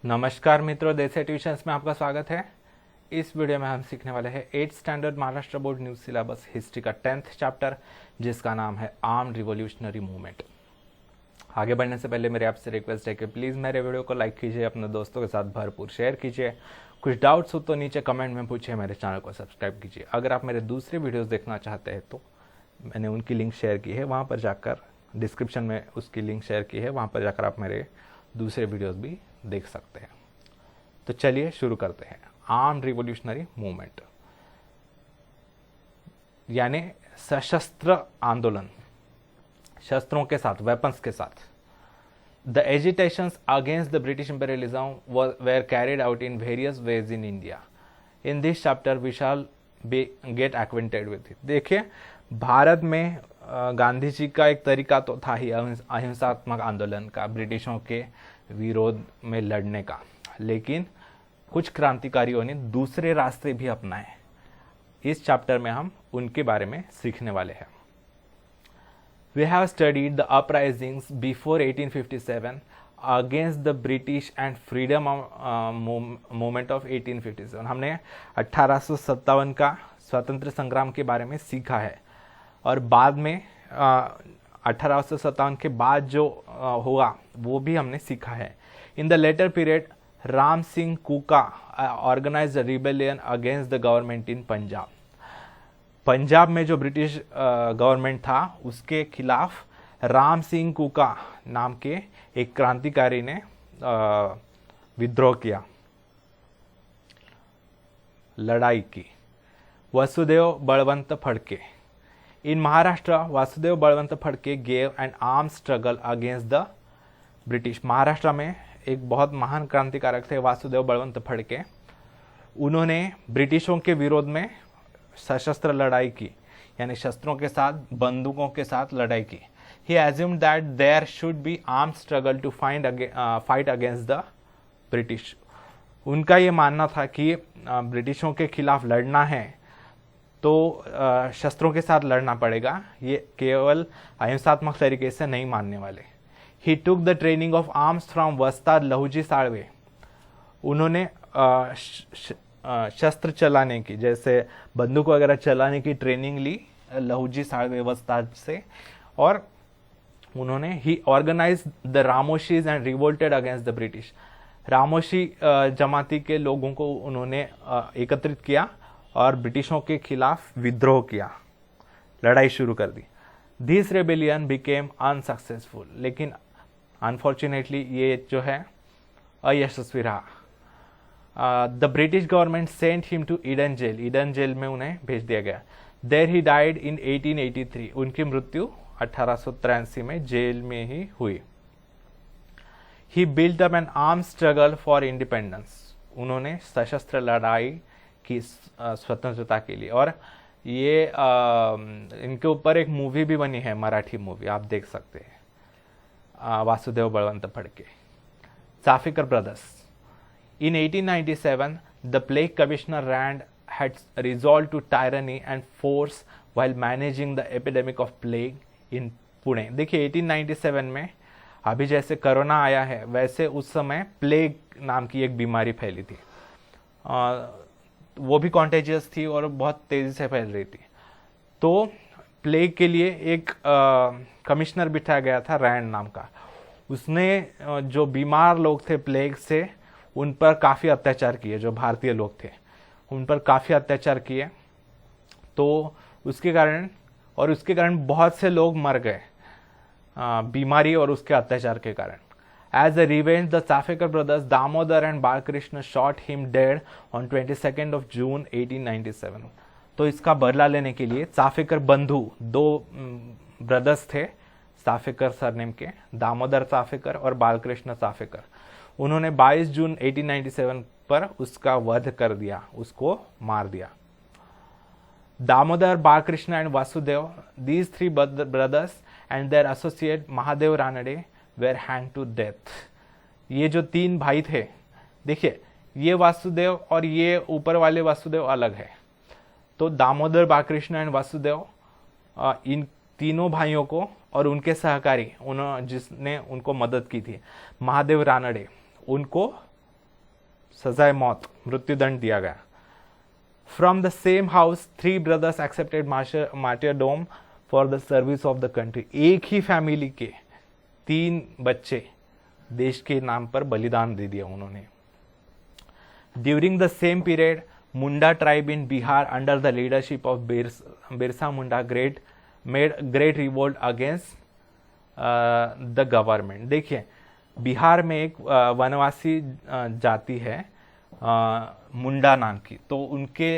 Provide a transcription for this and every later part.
नमस्कार मित्रों, देसी ट्यूशंस में आपका स्वागत है। इस वीडियो में हम सीखने वाले हैं 8th standard Maharashtra board new syllabus history का 10th चैप्टर, जिसका नाम है आर्म्ड रिवॉल्यूशनरी मूवमेंट। आगे बढ़ने से पहले मेरी आपसे रिक्वेस्ट है कि प्लीज़ मेरे वीडियो को लाइक कीजिए, अपने दोस्तों के साथ भरपूर शेयर कीजिए। कुछ डाउट्स हो तो नीचे कमेंट में पूछिए, मेरे चैनल को सब्सक्राइब कीजिए। अगर आप मेरे दूसरे वीडियोज़ देखना चाहते हैं तो मैंने उनकी लिंक शेयर की है, वहाँ पर जाकर डिस्क्रिप्शन में उसकी लिंक शेयर की है, वहाँ पर जाकर आप मेरे दूसरे वीडियोज़ भी देख सकते हैं। तो चलिए शुरू करते हैं। आर्म्ड रिवॉल्यूशनरी मूवमेंट यानी सशस्त्र आंदोलन, शस्त्रों के साथ, वेपन्स के साथ। The agitations against the British imperialism were carried out in various ways in India. In this chapter we shall get acquainted with it. देखिए, भारत में गांधी जी का एक तरीका तो था ही अहिंसात्मक आंदोलन का, ब्रिटिशों के विरोध में लड़ने का, लेकिन कुछ क्रांतिकारियों ने दूसरे रास्ते भी अपनाए। इस चैप्टर में हम उनके बारे में सीखने वाले हैं। We have studied the uprisings before 1857 against the British and freedom movement of 1857. हमने 1857 का स्वतंत्र संग्राम के बारे में सीखा है, और बाद में 1857 के बाद जो हुआ वो भी हमने सीखा है। In the later period Ram Singh Kuka organised a rebellion against the government in Punjab. Punjab में जो ब्रिटिश गवर्नमेंट था उसके खिलाफ राम सिंह कूका नाम के एक क्रांतिकारी ने विद्रोह किया, लड़ाई की। Vasudev Balwant Phadke in Maharashtra, Vasudev Balwant Phadke gave an arm struggle against the British. Maharashtra में एक बहुत महान क्रांतिकारक थे वासुदेव बलवंत फड़के। उन्होंने ब्रिटिशों के विरोध में सशस्त्र लड़ाई की, यानी शस्त्रों के साथ, बंदूकों के साथ लड़ाई की। He assumed that there should be arm struggle to fight against the British. उनका ये मानना था कि ब्रिटिशों के खिलाफ लड़ना है तो शस्त्रों के साथ लड़ना पड़ेगा, ये केवल अहिंसात्मक तरीके से नहीं मानने वाले। He took the training of arms from Vastad Lahuji Salve. उन्होंने शस्त्र चलाने की, जैसे बंदूक वगैरह चलाने की ट्रेनिंग ली लहुजी साळवे वस्ताद से, और उन्होंने he organise the Ramoshis and revolted against the British. Ramoshi जमाती के लोगों को उन्होंने एकत्रित किया और ब्रिटिशों के खिलाफ विद्रोह किया, लड़ाई शुरू कर दी। दिस रेबेलियन बिकेम अनसक्सेसफुल, लेकिन अनफॉर्चुनेटली ये जो है अयशस्वी रहा। The British government sent him to Eden jail, Eden jail में उन्हें भेज दिया गया। देयर ही डाइड इन 1883, उनकी मृत्यु 1883 में जेल में ही हुई। He built up an arm struggle for independence, उन्होंने सशस्त्र लड़ाई की स्वतंत्रता के लिए, और ये इनके ऊपर एक मूवी भी बनी है, मराठी मूवी, आप देख सकते हैं, Vasudev Balwant Phadke. Chapekar brothers in 1897 the plague commissioner Rand had resolved to tyranny and force while managing the epidemic of plague in Pune. देखिए 1897 में अभी जैसे कोरोना आया है, वैसे उस समय प्लेग नाम की एक बीमारी फैली थी। वो भी कॉन्टेजियस थी और बहुत तेजी से फैल रही थी। तो प्लेग के लिए एक कमिश्नर बिठाया गया था, रैंड नाम का। उसने जो बीमार लोग थे प्लेग से, उन पर काफ़ी अत्याचार किए, जो भारतीय लोग थे उन पर काफ़ी अत्याचार किए। तो उसके कारण बहुत से लोग मर गए बीमारी और उसके अत्याचार के कारण। As a revenge the Chapekar brothers Damodar and Balkrishna shot him dead on 22 of June 1897। तो इसका बदला लेने के लिए चाफेकर बंधु, दो ब्रदर्स थे चाफेकर सरनेम के, दामोदर चाफेकर और बालकृष्ण चाफेकर, उन्होंने 22 जून 1897 पर उसका वध कर दिया, उसको मार दिया। Damodar, Balkrishna and Vasudev, these three brothers and their associate Mahadev Ranade were hanged to death। ये जो तीन भाई थे, देखिए ये वासुदेव और ये ऊपर वाले वासुदेव अलग है। तो दामोदर, बालकृष्ण एंड वासुदेव, इन तीनों भाइयों को और उनके सहकारी, जिसने उनको मदद की थी, महादेव रानडे, उनको सजाए मौत, मृत्युदंड दिया गया। From the same house 3 brothers accepted martyrdom for the service of the country. एक ही फैमिली के 3 बच्चे देश के नाम पर बलिदान दे दिया उन्होंने। During the same period Munda tribe in Bihar under the leadership of Birsa Munda made great revolt against the government. देखिए, बिहार में एक वनवासी जाति है मुंडा नाम की, तो उनके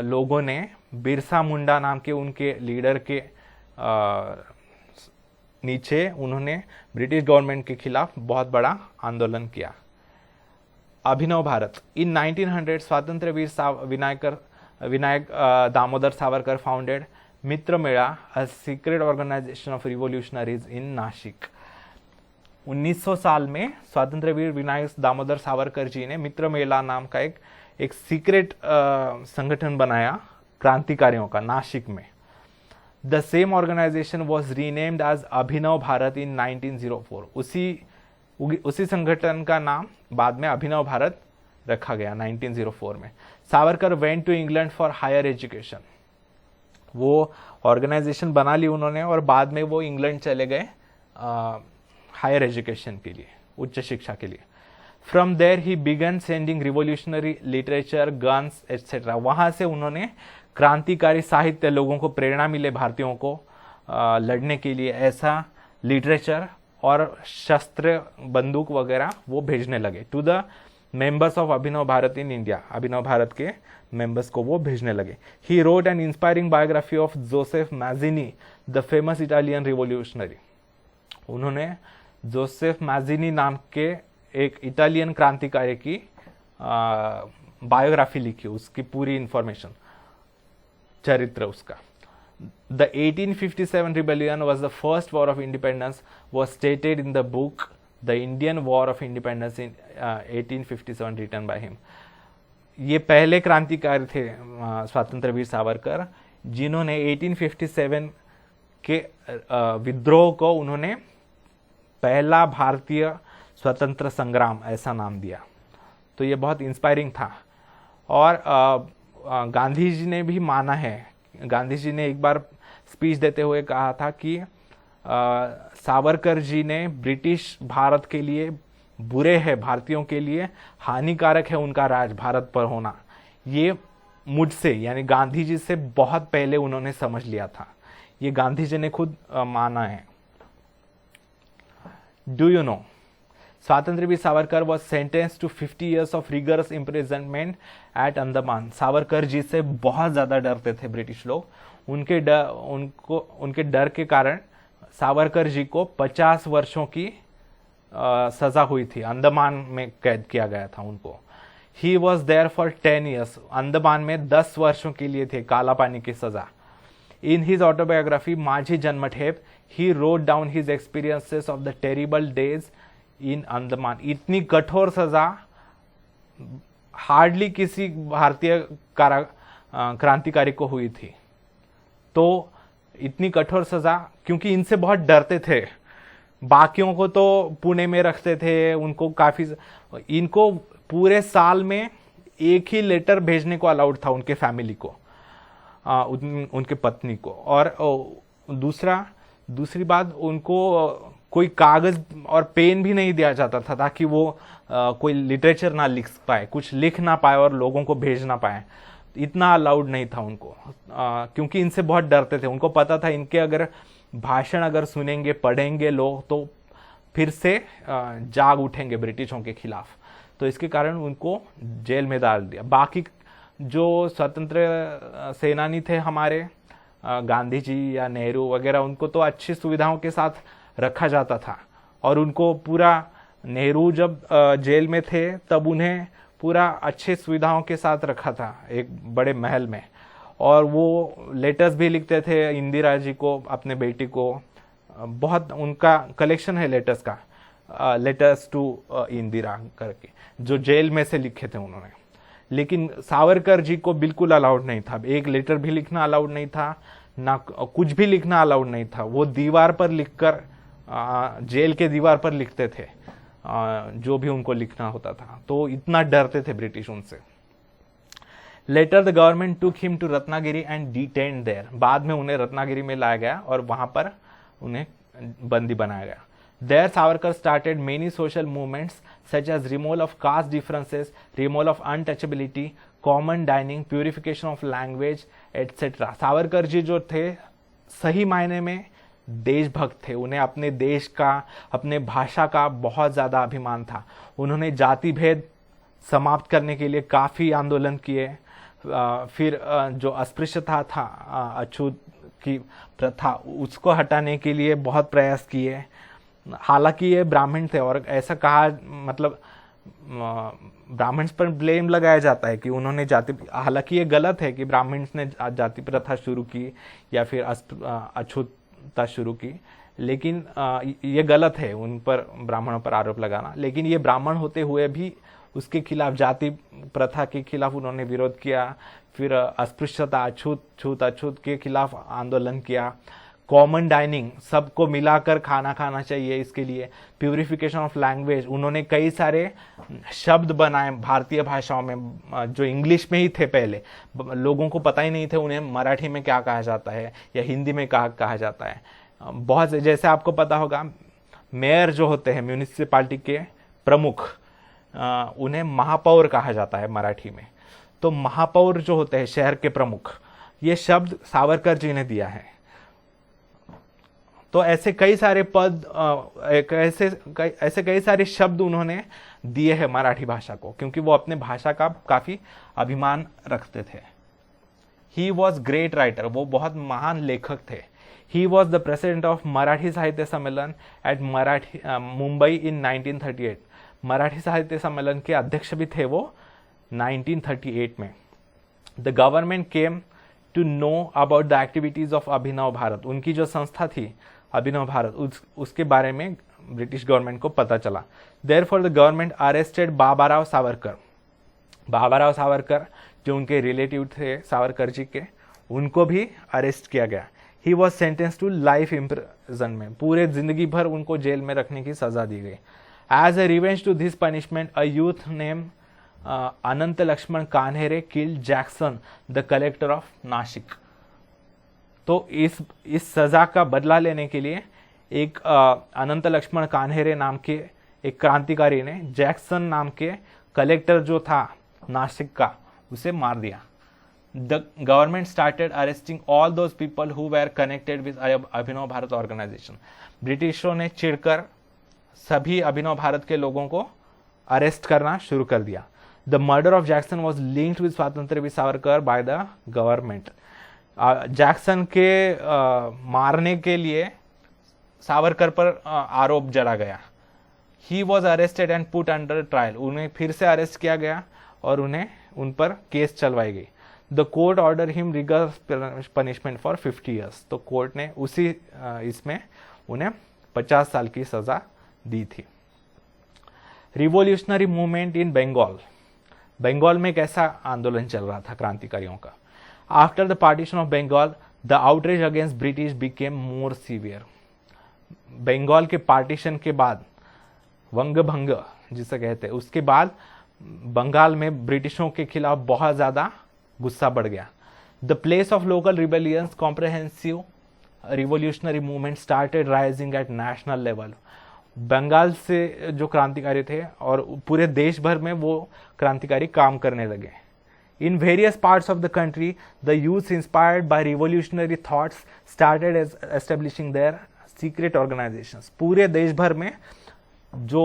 लोगों ने बिरसा मुंडा नाम के उनके लीडर के नीचे उन्होंने ब्रिटिश गवर्नमेंट के खिलाफ बहुत बड़ा आंदोलन किया। अभिनव Bharat. In 1900 Swatantrya Veer Vinayak Damodar Savarkar founded Mitra Mela, a secret organisation of revolutionaries in Nashik. 1900 साल में स्वातंत्र्य वीर विनायक दामोदर सावरकर जी ने मित्र मेला नाम का एक सीक्रेट संगठन बनाया क्रांतिकारियों का नासिक में। The same organisation was renamed as Abhinav Bharat in 1904। उसी संगठन का नाम बाद में अभिनव भारत रखा गया 1904 में। Savarkar went to England for higher education. वो ऑर्गेनाइजेशन बना ली उन्होंने और बाद में वो इंग्लैंड चले गए हायर एजुकेशन के लिए, उच्च शिक्षा के लिए। From there he began sending revolutionary literature, guns etcetera. वहां से उन्होंने क्रांतिकारी साहित्य, लोगों को प्रेरणा मिले भारतीयों को लड़ने के लिए, ऐसा लिटरेचर और शस्त्र, बंदूक वगैरह वो भेजने लगे to the members of Abhinav Bharat in India. Abhinav Bharat के मेंबर्स को वो भेजने लगे। He wrote an inspiring biography of Joseph Mazzini, the famous Italian revolutionary. उन्होंने जोसेफ मैजिनी नाम के एक इटालियन क्रांतिकारी की बायोग्राफी लिखी, उसकी पूरी इंफॉर्मेशन, चरित्र उसका। The 1857 rebellion was the first war of independence, was stated in the book The Indian War of Independence in 1857 written by him. ये पहले क्रांतिकारी थे स्वतंत्र वीर सावरकर, जिन्होंने 1857 के विद्रोह को उन्होंने पहला भारतीय स्वतंत्र संग्राम ऐसा नाम दिया। तो ये बहुत इंस्पायरिंग था। और गांधी जी ने भी माना है, गांधी जी ने एक बार स्पीच देते हुए कहा था कि सावरकर जी ने ब्रिटिश भारत के लिए बुरे है, भारतीयों के लिए हानिकारक है उनका राज भारत पर होना। ये मुझसे यानी गांधी जी से बहुत पहले उन्होंने समझ लिया था। ये गांधी जी ने खुद माना है। डू यू नो, स्वतंत्र Veer Savarkar was sentenced to 50 years of rigorous imprisonment at Andaman. Savarkar ji से बहुत ज्यादा डरते थे ब्रिटिश लोग। उनके डर के कारण सावरकर जी को 50 वर्षों की सजा हुई थी, अंडमान में कैद किया गया था उनको। He was there for 10 years। Andaman में 10 वर्षों के लिए थे काला पानी की सजा। इन his autobiography Majhi Janmathep he wrote down his experiences of the terrible days in Andaman. इतनी कठोर सजा हार्डली किसी भारतीय क्रांतिकारी को हुई थी। तो इतनी कठोर सजा, क्योंकि इनसे बहुत डरते थे। बाकियों को तो पुणे में रखते थे, उनको काफी, इनको पूरे साल में एक ही लेटर भेजने को अलाउड था उनके फैमिली को, उनके पत्नी को। और दूसरी बात, उनको कोई कागज और पेन भी नहीं दिया जाता था ताकि वो कोई लिटरेचर ना लिख पाए, कुछ लिख ना पाए और लोगों को भेज ना पाए। इतना अलाउड नहीं था उनको, क्योंकि इनसे बहुत डरते थे। उनको पता था इनके अगर भाषण अगर सुनेंगे, पढ़ेंगे लोग, तो फिर से जाग उठेंगे ब्रिटिशों के खिलाफ। तो इसके कारण उनको जेल में डाल दिया। बाकी जो स्वतंत्र सेनानी थे हमारे, गांधी जी या नेहरू वगैरह, उनको तो अच्छी सुविधाओं के साथ रखा जाता था। और उनको पूरा, नेहरू जब जेल में थे तब उन्हें पूरा अच्छे सुविधाओं के साथ रखा था एक बड़े महल में। और वो लेटर्स भी लिखते थे इंदिरा जी को, अपने बेटी को। बहुत उनका कलेक्शन है लेटर्स का, लेटर्स टू इंदिरा करके, जो जेल में से लिखे थे उन्होंने। लेकिन सावरकर जी को बिल्कुल अलाउड नहीं था, एक लेटर भी लिखना अलाउड नहीं था, ना कुछ भी लिखना अलाउड नहीं था। वो दीवार पर लिखकर, जेल के दीवार पर लिखते थे जो भी उनको लिखना होता था, तो इतना डरते थे ब्रिटिश उनसे। Later the government took him to Ratnagiri and detained there, बाद में उन्हें रत्नागिरी में लाया गया और वहां पर उन्हें बंदी बनाया गया। There Savarkar started many social movements such as removal of caste differences, removal of untouchability, common dining, purification of language, etc. Savarkar ji जो थे सही मायने में देशभक्त थे, उन्हें अपने देश का, अपने भाषा का बहुत ज़्यादा अभिमान था। उन्होंने जाति भेद समाप्त करने के लिए काफ़ी आंदोलन किए। फिर जो अस्पृश्यता था, अछूत की प्रथा, उसको हटाने के लिए बहुत प्रयास किए। हालांकि ये ब्राह्मण थे और ऐसा कहा, मतलब ब्राह्मण्स पर ब्लेम लगाया जाता है कि उन्होंने जाति, हालांकि ये गलत है कि ब्राह्मण्स ने जाति प्रथा शुरू की या फिर अछूतता शुरू की, लेकिन ये गलत है उन पर, ब्राह्मणों पर आरोप लगाना। लेकिन ये ब्राह्मण होते हुए भी उसके खिलाफ, जाति प्रथा के खिलाफ उन्होंने विरोध किया। फिर अस्पृश्यता, अछूत के खिलाफ आंदोलन किया। कॉमन डाइनिंग, सबको मिलाकर खाना खाना चाहिए, इसके लिए। प्यूरिफिकेशन ऑफ लैंग्वेज, उन्होंने कई सारे शब्द बनाए भारतीय भाषाओं में जो इंग्लिश में ही थे पहले, लोगों को पता ही नहीं थे उन्हें मराठी में क्या कहा जाता है या हिंदी में कहा जाता है। बहुत से, जैसे आपको पता होगा, मेयर जो होते हैं म्यूनिसिपैलिटी के प्रमुख, उन्हें महापौर कहा जाता है मराठी में। तो महापौर जो होते हैं शहर के प्रमुख, ये शब्द सावरकर जी ने दिया है। तो ऐसे कई सारे पद, ऐसे कई सारे शब्द उन्होंने दिए हैं मराठी भाषा को, क्योंकि वो अपने भाषा का काफी अभिमान रखते थे। ही वॉज ग्रेट राइटर, वो बहुत महान लेखक थे। He was the president of Marathi साहित्य सम्मेलन एट मुंबई इन 1938। मराठी साहित्य सम्मेलन के अध्यक्ष भी थे वो 1938 में। The government came to know about the activities of Abhinav Bharat, उनकी जो संस्था थी अभिनव भारत, उसके बारे में ब्रिटिश गवर्नमेंट को पता चला। Therefore the government arrested Babarao Savarkar. Babarao Savarkar जो उनके रिलेटिव थे सावरकर जी के, उनको भी अरेस्ट किया गया। He was sentence to life imprisonment, पूरे जिंदगी भर उनको जेल में रखने की सजा दी गई। As a revenge to this punishment, a youth name Anant Laxman Kanhere killed Jackson the collector of Nashik. तो इस सजा का बदला लेने के लिए एक अनंत लक्ष्मण कान्हेरे नाम के एक क्रांतिकारी ने जैक्सन नाम के कलेक्टर जो था नासिक का, उसे मार दिया। The government started arresting all those people who were connected with Abhinav Bharat organisation. ब्रिटिशों ने चिढ़कर सभी अभिनव भारत के लोगों को अरेस्ट करना शुरू कर दिया। The murder of Jackson was linked with Swatantra Veer Savarkar by the government. Jackson के मारने के लिए सावरकर पर आरोप जड़ा गया। He was arrested and put under trial, उन्हें फिर से अरेस्ट किया गया और उन पर केस चलवाई गई। The court order him rigorous punishment for 50 years. तो कोर्ट ने उसी इसमें उन्हें 50 साल की सजा दी थी। Revolutionary movement in Bengal. Bengal में एक ऐसा आंदोलन चल रहा था क्रांतिकारियों का। After the partition of Bengal, the outrage against British became more severe. Bengal के पार्टीशन के बाद, वंग भंग जिसे कहते हैं, उसके बाद बंगाल में ब्रिटिशों के खिलाफ बहुत ज्यादा गुस्सा बढ़ गया। The place of local rebellions comprehensive revolutionary movement started rising at national level. Bengal से जो क्रांतिकारी थे और पूरे देश भर में वो क्रांतिकारी काम करने लगे। In various parts of the country, the youth inspired by revolutionary thoughts started establishing their secret organizations. पूरे देश भर में जो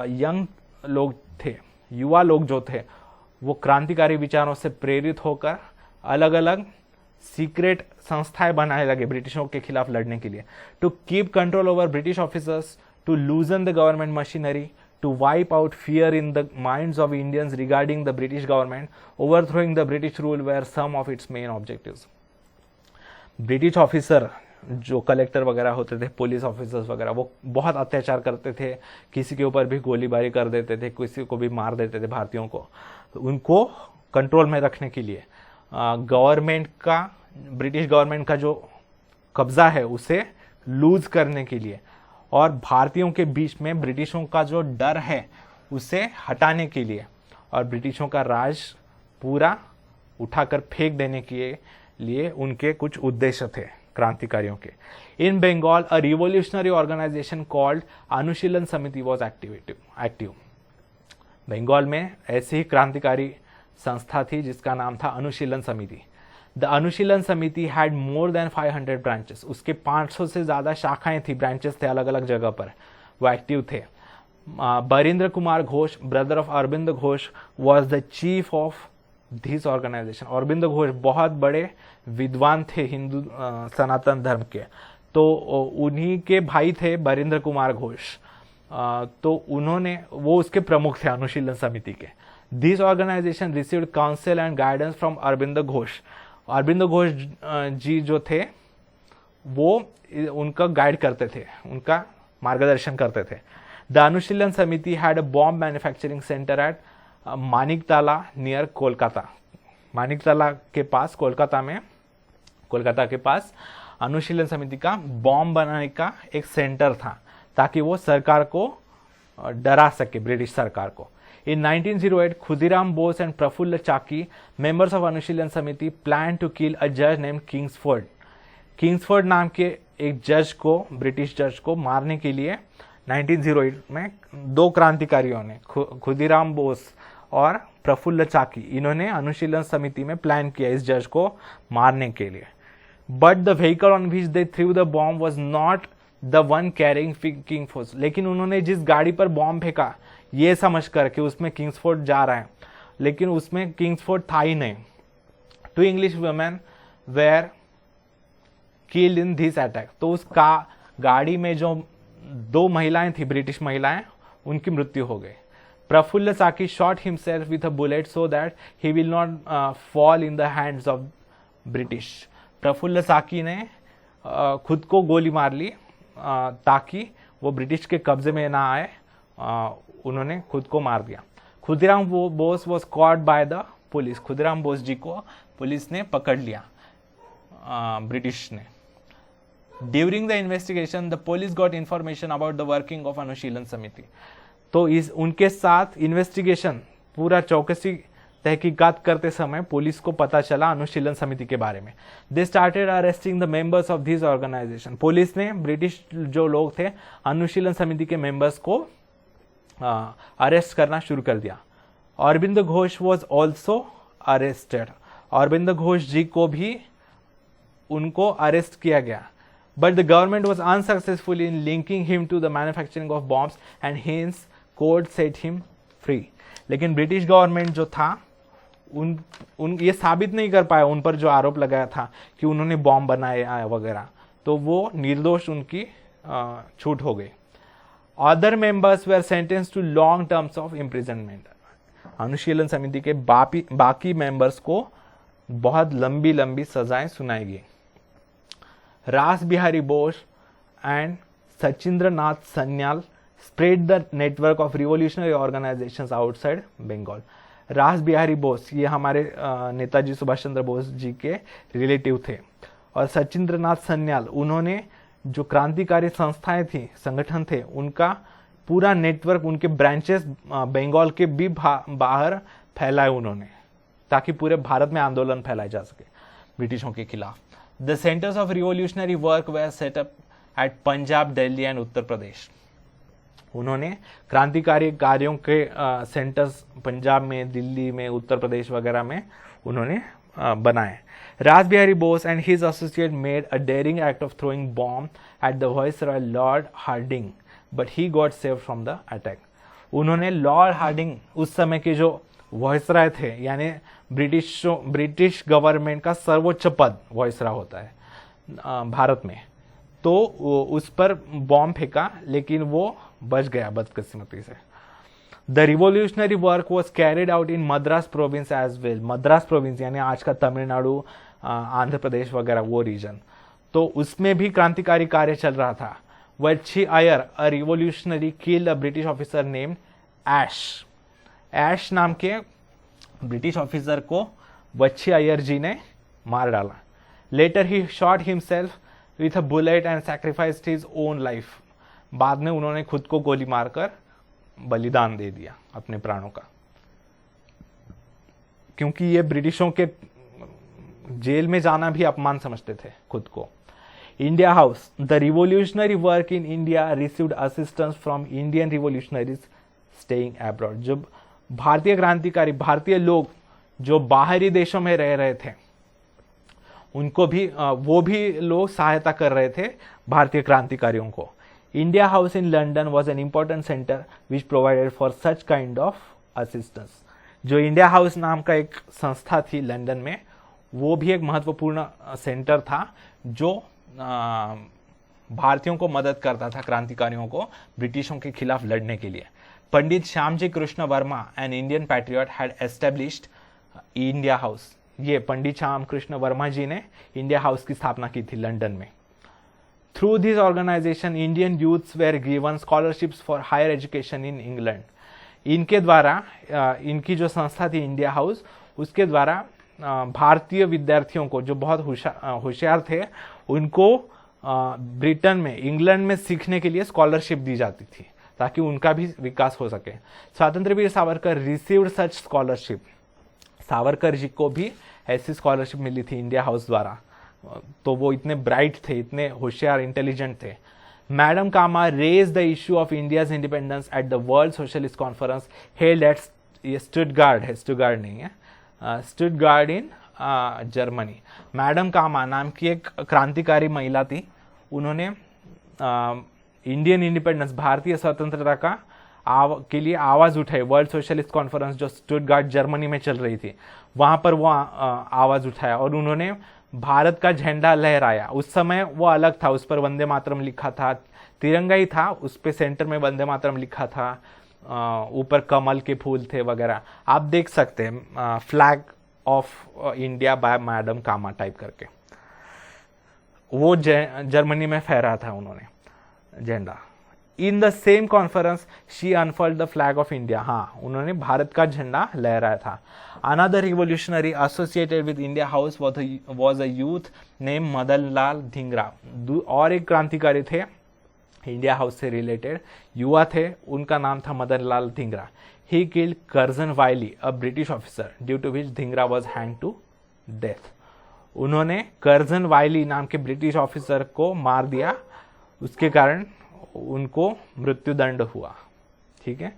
यंग लोग थे, युवा लोग जो थे, वो क्रांतिकारी विचारों से प्रेरित होकर अलग अलग सीक्रेट संस्थाएं बनाने लगे ब्रिटिशों के खिलाफ लड़ने के लिए। To keep control over British officers, to loosen the government machinery, to wipe out fear in the minds of Indians regarding the British government, overthrowing the British rule were some of its main objectives. British officer जो collector वगैरह होते थे, police officers वगैरह, वो बहुत अत्याचार करते थे, किसी के ऊपर भी गोलीबारी कर देते थे, किसी को भी मार देते थे भारतीयों को। तो उनको कंट्रोल में रखने के लिए गवर्नमेंट का, ब्रिटिश गवर्नमेंट का जो कब्जा है उसे लूज करने के लिए और भारतीयों के बीच में ब्रिटिशों का जो डर है उसे हटाने के लिए और ब्रिटिशों का राज पूरा उठाकर फेंक देने के लिए उनके कुछ उद्देश्य थे क्रांतिकारियों के। इन बंगाल अ रिवोल्यूशनरी ऑर्गेनाइजेशन कॉल्ड अनुशीलन समिति वॉज एक्टिव। बंगाल में ऐसी ही क्रांतिकारी संस्था थी जिसका नाम था अनुशीलन समिति। The Anushilan Samiti had more than 500 branches. उसके 500 से ज्यादा शाखाएं थी, ब्रांचेस थे अलग अलग जगह पर, वो एक्टिव थे। Barindra Kumar Ghosh, brother of Aurobindo Ghosh, was the chief of this organisation. Aurobindo Ghosh बहुत बड़े विद्वान थे हिंदू सनातन धर्म के, तो उन्हीं के भाई थे बरिंद्र कुमार घोष, तो उन्होंने, वो उसके प्रमुख थे अनुशीलन समिति के। This organisation received council and guidance from Aurobindo Ghosh. Aurobindo Ghosh ji जो थे वो उनका गाइड करते थे, उनका मार्गदर्शन करते थे। The Anushilan Samiti had a bomb manufacturing centre at Maniktala near Kolkata. Maniktala के पास, कोलकाता के पास अनुशीलन समिति का बॉम्ब बनाने का एक सेंटर था ताकि वो सरकार को डरा सके, ब्रिटिश सरकार को। In 1908, Khudiram Bose and Prafulla Chaki, members of Anushilhan Samiti, planned to kill a judge named Kingsford. Kingsford नाम के एक जज को, ब्रिटिश जज को मारने के लिए 1908 में दो क्रांतिकारियों ने, खुदीराम बोस और प्रफुल्ल चाकी, इन्होंने अनुशीलन समिति में प्लान किया इस जज को मारने के लिए। But the vehicle on which they through the bomb was not the one carrying Kingsford. लेकिन उन्होंने जिस गाड़ी पर बॉम्ब फेंका ये समझ कर कि उसमें किंग्सफोर्ड जा रहा है, लेकिन उसमें किंग्सफोर्ड था ही नहीं। 2 English women where killed in this attack. तो उस गाड़ी में जो 2 महिलाएं थी, ब्रिटिश महिलाएं, उनकी मृत्यु हो गई। Prafulla Chaki shot himself with a bullet so that he will not fall in the hands of British. Prafulla Chaki ने खुद को गोली मार ली ताकि वो ब्रिटिश के कब्जे में ना आए, उन्होंने खुद को मार दिया। Khudiram Bose was caught by the police. Khudiram Bose ji को पुलिस ने पकड़ लिया, ब्रिटिश ने। During the investigation the police got information about the working of Anushilan Samiti. तो इस उनके साथ इन्वेस्टिगेशन, पूरा चौकसी तहकीकात करते समय पुलिस को पता चला अनुशीलन समिति के बारे में। They started arresting the members of this organisation. Police ने ब्रिटिश जो लोग थे अनुशीलन समिति के मेंबर्स को अरेस्ट करना शुरू कर दिया। Aurobindo Ghosh was also arrested. Aurobindo Ghosh ji को भी उनको अरेस्ट किया गया। But the government was unsuccessful in linking him to the manufacturing of bombs and hence court set him free. लेकिन ब्रिटिश गवर्नमेंट जो था उन ये साबित नहीं कर पाया, उन पर जो आरोप लगाया था कि उन्होंने बॉम्ब बनाया वगैरह, तो वो निर्दोष, उनकी छूट हो गई। Other members were sentence to long terms of imprisonment. Anushilan Samiti के बाकी मेंबर्स को बहुत लंबी लंबी सजाएं सुनाई गई। Ras Bihari Bose and Sachindra Nath Sanyal spread the network of revolutionary organisations outside Bengal. Ras Bihari Bose ये हमारे नेताजी सुभाष चंद्र बोस जी के रिलेटिव थे, और सचिंद्र नाथ सन्याल, उन्होंने जो क्रांतिकारी संस्थाएं थी, संगठन थे, उनका पूरा नेटवर्क, उनके ब्रांचेस बंगाल के भी बाहर फैलाए उन्होंने, ताकि पूरे भारत में आंदोलन फैलाया जा सके ब्रिटिशों के खिलाफ। The centres of revolutionary work were set up at Punjab, Delhi and Uttar Pradesh. उन्होंने क्रांतिकारी कार्यों के सेंटर्स पंजाब में, दिल्ली में, उत्तर प्रदेश वगैरह में उन्होंने बनाए। Ras Bihari Bose and his associate made a daring act of throwing bomb at the viceroy Lord Hardinge, but he got saved from the attack. उन्होंने लॉर्ड हार्डिंग, उस समय के जो वाइसरॉय थे, यानी ब्रिटिश गवर्नमेंट का सर्वोच्च पद वाइसरॉय होता है भारत में, तो उस पर बॉम्ब फेंका, लेकिन वो बच गया बदकिस्मती से। The revolutionary work was carried out in Madras province as well. Madras province यानी आज का तमिलनाडु, आंध्र प्रदेश वगैरह, वो रीजन, तो उसमें भी क्रांतिकारी कार्य चल रहा था। Vanchi Iyer, a revolutionary, killed a British officer named Ashe. Ashe नाम के ब्रिटिश ऑफिसर को वच्छी अयर जी ने मार डाला। Later he shot himself with a bullet and sacrificed his own life। बाद में उन्होंने खुद को गोली मारकर बलिदान दे दिया अपने प्राणों का, क्योंकि ये ब्रिटिशों के जेल में जाना भी अपमान समझते थे खुद को। India house, the revolutionary work in India received assistance from Indian revolutionaries staying abroad. जब भारतीय क्रांतिकारी, भारतीय लोग जो बाहरी देशों में रह रहे थे, उनको भी वो भी लोग सहायता कर रहे थे भारतीय क्रांतिकारियों को। India house in London was an important centre which provided for such kind of assistance. जो इंडिया हाउस नाम का एक संस्था थी लंदन में, वो भी एक महत्वपूर्ण सेंटर था जो भारतीयों को मदद करता था, क्रांतिकारियों को ब्रिटिशों के खिलाफ लड़ने के लिए। Pandit Shyamji Krishna Varma, an Indian patriot, had established India House. ये पंडित श्याम कृष्ण वर्मा जी ने इंडिया हाउस की स्थापना की थी लंदन में। Through this organisation Indian youths were given scholarships for higher education in England. इनके द्वारा, इनकी जो संस्था थी इंडिया हाउस, उसके द्वारा भारतीय विद्यार्थियों को जो बहुत होशियार थे, उनको ब्रिटेन में, इंग्लैंड में सीखने के लिए स्कॉलरशिप दी जाती थी ताकि उनका भी विकास हो सके। स्वतंत्र वीर सावरकर रिसीव्ड सच स्कॉलरशिप। सावरकर जी को भी ऐसी स्कॉलरशिप मिली थी इंडिया हाउस द्वारा, तो वो इतने ब्राइट थे, इतने होशियार, इंटेलिजेंट थे। Madam Cama raise the issue of India's independence at the world socialist conference held at Stuttgart है, स्टुटगार्ट नहीं है, Stuttgart in Germany. Madam Cama नाम की एक क्रांतिकारी महिला थी, उन्होंने इंडियन इंडिपेंडेंस, भारतीय स्वतंत्रता का के लिए आवाज उठाई। वर्ल्ड सोशलिस्ट कॉन्फ्रेंस जो स्टुटगार्ट जर्मनी में चल रही थी, वहां पर वो आवाज उठाया और उन्होंने भारत का झंडा लहराया। उस समय वो अलग था, उस पर वंदे मातरम लिखा था, तिरंगा ही था, उस पे सेंटर में वंदे मातरम लिखा था, ऊपर कमल के फूल थे वगैरह। आप देख सकते हैं flag of India by madam Cama type करके, वो जर्मनी में फहरा था उन्होंने झंडा। In the same conference she unfurled the flag of India. हाँ, उन्होंने भारत का झंडा लहराया था। Another revolutionary associated with India House was a youth name Madan Lal Dhingra. और एक क्रांतिकारी थे इंडिया हाउस से रिलेटेड, युवा थे, उनका नाम था Madan Lal Dhingra. He killed Curzon Wyllie, a British officer, due to which Dhingra was hang to death. उन्होंने कर्जन वाइली नाम के ब्रिटिश ऑफिसर को मार दिया, उसके कारण उनको मृत्युदंड हुआ। ठीक है,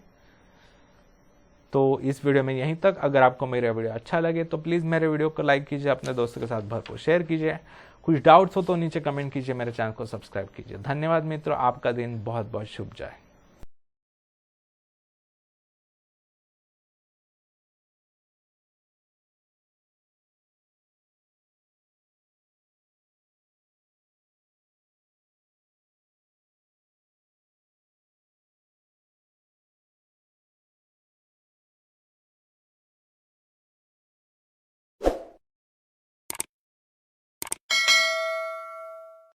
तो इस वीडियो में यहीं तक। अगर आपको मेरा वीडियो अच्छा लगे तो प्लीज़ मेरे वीडियो को लाइक कीजिए, अपने दोस्तों के साथ भरपूर शेयर कीजिए। कुछ डाउट्स हो तो नीचे कमेंट कीजिए, मेरे चैनल को सब्सक्राइब कीजिए। धन्यवाद मित्रों, आपका दिन बहुत बहुत शुभ जाए।